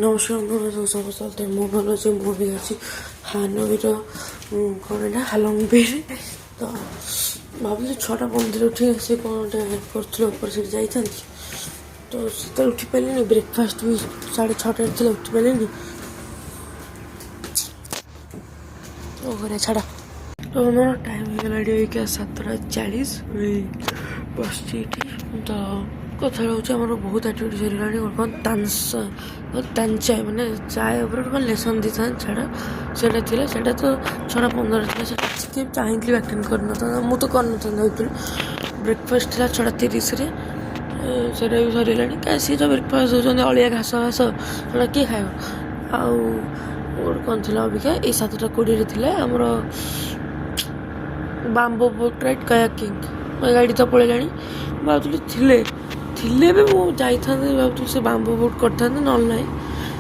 নমস্কার বন্ধুরা, সমস্ত মন ভালো আছে। মুভি আছে হানবির କ'ଣ ଏଇଟା ହାଲଙ୍ଗବେରେ। ତ ଭାବୁଥିଲି 6:15 ଉଠି ସେ କ'ଣ ଗୋଟେ କରୁଥିଲେ ଉପରେ ସେଠି ଯାଇଥାନ୍ତି। ତ ସେତେବେଳେ ଉଠିପାରିଲିନି, ବ୍ରେକଫାଷ୍ଟ ବି 6:30 ଥିଲା, ଉଠିପାରିଲିନି। ଓ ଘରେ ଛାଡ଼। ତ ଆମର ଟାଇମ୍ ହେଇଗଲାଣି ଏଇକା 7:40। ବସିଛି ଏଠି। ତ କଥା ହେଉଛି ଆମର ବହୁତ ଆକ୍ଟିଭିଟି ସରିଗଲାଣି। କ'ଣ ତାଞ୍ଚା ମାନେ ଚାୟ ଉପରେ କ'ଣ ଲେସନ୍ ଦେଇଥାନ୍ତି, ଛାଡ଼ ସେଇଟା ଥିଲା। ସେଇଟା ତ 6:15 ଥିଲା, ସେଇଟା ଟିକେ ଚାହିଁଥିଲି ଆଟେଣ୍ଡ କରିନଥାନ୍ତା, ମୁଁ ତ କରିନଥାନ୍ତି ଭାବୁଥିଲି। ବ୍ରେକଫାଷ୍ଟ ଥିଲା 6:30ରେ, ସେଇଟା ବି ସରିଗଲାଣି। କାହିଁ ସିଏ ଯେଉଁ ବ୍ରେକଫାଷ୍ଟ ଦେଉଛନ୍ତି ଅଳିଆ ଘାସ ସେଇଟା କିଏ ଖାଇବ। ଆଉ ଗୋଟେ କ'ଣ ଥିଲା ଅବିକା ଏଇ 7:20ରେ ଥିଲା ଆମର ବାମ୍ବୋ ବୋଟ୍ ରାଇଡ୍ କାୟାକିଂ। ଗାଡ଼ି ତ ପଳେଇଲାଣି। ଭାବୁଥିଲି ଥିଲେ ବି ମୁଁ ଯାଇଥାନ୍ତି, ଭାବୁଥିଲି ସେ ବାମ୍ବୋ ବୋଟ୍ କରିଥାନ୍ତି, ନହେଲେ ନାହିଁ।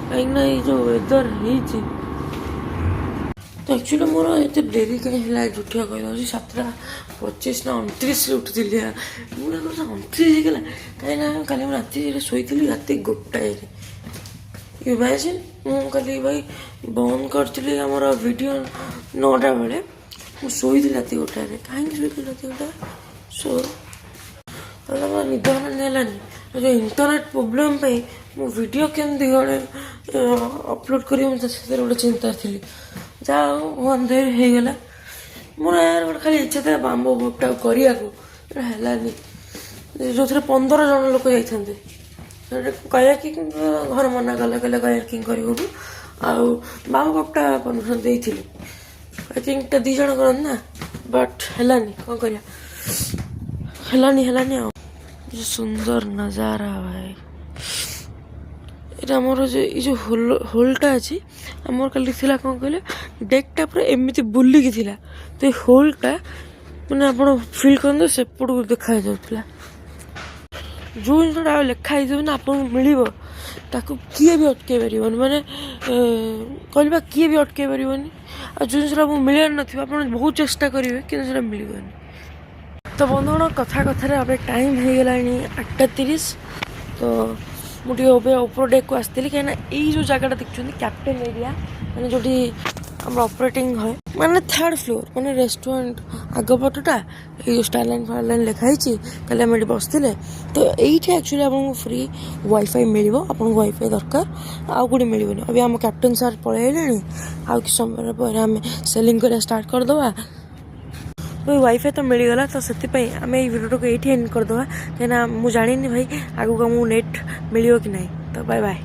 କାହିଁକିନା ଏଇ ଯେଉଁ ୱେଦର୍ ହେଇଛି। ତ ଆକ୍ଚୁଆଲି ମୋର ଏତେ ଡେରି କାହିଁ ହେଲା ଉଠିବା କହିଦେଉଛି। 7:25 ନା 29ରେ ଉଠିଥିଲି। ମୁଁ 29 ହେଇଗଲା କାହିଁକିନା କାଲି ମୁଁ ରାତିରେ ଶୋଇଥିଲି ରାତି 1ଟାରେ। ଇମାଜିନ୍, ମୁଁ କାଲି ଭାଇ ବନ୍ଦ କରିଥିଲି ଆମର ଭିଡ଼ିଓ 9ଟା ବେଳେ, ମୁଁ ଶୋଇଥିଲି ରାତି 1ଟାରେ। କାହିଁକି ଶୋଇଥିଲି ରାତି 1ଟାରେ? ମୋର ନିଦ ହେଲାନି। ଯେଉଁ ଇଣ୍ଟରନେଟ୍ ପ୍ରୋବ୍ଲେମ୍ ପାଇଁ ମୁଁ ଭିଡ଼ିଓ କେମିତି ଗୋଟେ ଅପଲୋଡ଼ କରିବି, ମୁଁ ସେଥିରେ ଗୋଟେ ଚିନ୍ତା ଥିଲି। ଯାହା ହଉ ବନ୍ଧରେ ହେଇଗଲା। ମୋର ଗୋଟେ ଖାଲି ଇଚ୍ଛା ଥିଲା ବାମ୍ବୋ ବୋଟ୍ଟା କରିବାକୁ, ସେଇଟା ହେଲାନି। ଯେଉଁଥିରେ 15 ଜଣ ଲୋକ ଯାଇଥାନ୍ତେ। କାୟାକିଂ ଘର ମନା କଲେ, କହିଲେ କାୟାକିଂ କରିବୁନି। ଆଉ ବାମ୍ବୋ ବୋଟ୍ଟା ପରମିସନ୍ ଦେଇଥିଲି। କାୟାକିଂଟା 2 ଜଣ କରନ୍ତି ନା, ବଟ୍ ହେଲାନି। କ'ଣ କରିବା, ହେଲାନି ଆଉ। ସୁନ୍ଦର ନଜାରା ଭାଇ। ଏଇଟା ଆମର ଏଇ ଯେଉଁ ହୋଲ୍ଟା ଅଛି, ଆମର କାଲି ଥିଲା କ'ଣ କହିଲେ, ଡେକ୍ଟା ପୁରା ଏମିତି ବୁଲିକି ଥିଲା। ତ ଏଇ ହୋଲ୍ଟା ମାନେ ଆପଣ ଫିଲ୍ କରନ୍ତୁ ସେପଟକୁ ଦେଖାଯାଉଥିଲା। ଯେଉଁ ଜିନିଷଟା ଆଉ ଲେଖା ହେଇଥିବ ନା ଆପଣଙ୍କୁ ମିଳିବ, ତାକୁ କିଏ ବି ଅଟକାଇ ପାରିବନି। ମାନେ କହିବା କିଏ ବି ଅଟକାଇ ପାରିବନି। ଆଉ ଯେଉଁ ଜିନିଷଟା ଆପଣଙ୍କୁ ମିଳିବାର ନଥିବ, ଆପଣ ବହୁତ ଚେଷ୍ଟା କରିବେ କିନ୍ତୁ ସେଇଟା ମିଳିବନି। ତ ବନ୍ଧୁଗଣ, କଥାରେ ଏବେ ଟାଇମ୍ ହେଇଗଲାଣି 8:30। ତ ମୁଁ ଟିକେ ଏବେ ଉପର ଡେକ୍କୁ ଆସିଥିଲି, କାହିଁକିନା ଏଇ ଯେଉଁ ଜାଗାଟା ଦେଖୁଛନ୍ତି କ୍ୟାପ୍ଟେନ୍ ଏରିଆ, ମାନେ ଯେଉଁଠି ଆମର ଅପରେଟିଂ ହୁଏ, ମାନେ 3rd ଫ୍ଲୋର୍, ମାନେ ରେଷ୍ଟୁରାଣ୍ଟ ଆଗ ପଟଟା। ଏଇ ଯେଉଁ ଷ୍ଟାରଲାଇନ୍ ଲେଖା ହେଇଛି, କାଲି ଆମେ ଏଠି ବସିଥିଲେ। ତ ଏଇଠି ଆକ୍ଚୁଆଲି ଆପଣଙ୍କୁ ଫ୍ରି ୱାଇଫାଇ ମିଳିବ। ଆପଣଙ୍କୁ ୱାଇଫାଇ ଦରକାର, ଆଉ କେଉଁଠି ମିଳିବନି। ଏବେ ଆମ କ୍ୟାପ୍ଟେନ୍ ସାର୍ ପଳେଇଲେଣି, ଆଉ କିଛି ସମୟ ପରେ ଆମେ ସେଲିଂ କରିବା ଷ୍ଟାର୍ଟ କରିଦେବା। ୱାଇଫାଇ ତ ମିଳିଗଲା, ତ ସେଥିପାଇଁ ଆମେ ଏଇ ଭିଡ଼ିଓଟାକୁ ଏଇଠି ଏଣ୍ଡ କରିଦେବା। କାହିଁକିନା ମୁଁ ଜାଣିନି ଭାଇ ଆଗକୁ ଆମକୁ ନେଟ୍ ମିଳିବ କି ନାହିଁ। ତ ବାଏ ବାଏ।